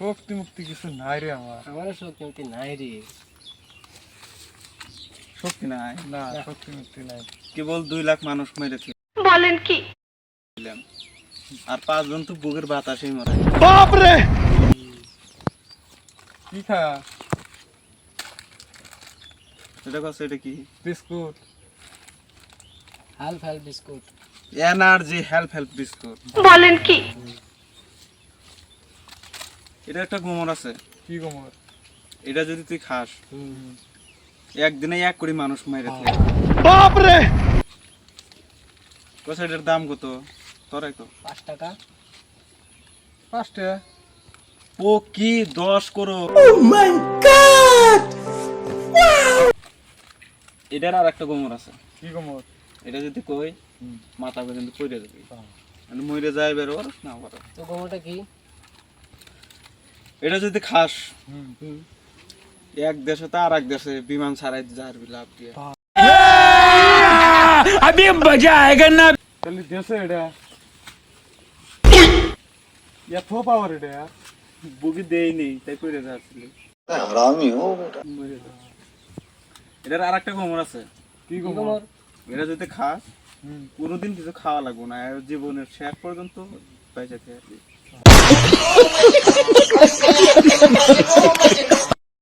শক্তি মুক্তি কিছু নাই রে আমার। আমারও শক্তি মুক্তি নাই রে। শক্তি নাই না শক্তি মুক্তি নাই। কেবল 2 লাখ মানুষ মেরেছে বলেন কি? আর 5 জন তো বুকের বাতাসেই মরে। বাপরে কি খা? এটা কস এটা কি? Biscuit. Help help biscuit. Energy help biscuit. বলেন কি? এটা একটা গোমর আছে। কি গোমর? এটা যদি তুই খাস একদিনে 1 কোটি মানুষ মেরে ফেলে। বাপরে কস এটার দাম কত? তোরাই তো 5 টাকা। 5 টাকা। ও কি 10 করো। ও মাই গড এটার আর একটা গোমর আছে। কি গোমর? এটা যদি কই মাথা পর্যন্ত পড়ে যাবে, মানে মরে যায় বের ওর না বড়। তো গোমরটা কি? এটা যদি খাস এক দেশে তো আর এক দেশে বিমান ছাড়াই যার লাভ দিয়ে अभी मजा आएगा ना। তাহলে দেশে এটা এত পাওয়ার এটা। বুকি দেই নেই তাই পড়ে যাচ্ছিল। हरामी हो बेटा। মরে যায়। এটার আর একটা গোমর আছে। কি কি গোমর? গোমর? এটা যদি খাস কোনোদিন কিছু খাওয়া লাগবে না, আর জীবনের শেষ পর্যন্ত বেঁচে থাকবি।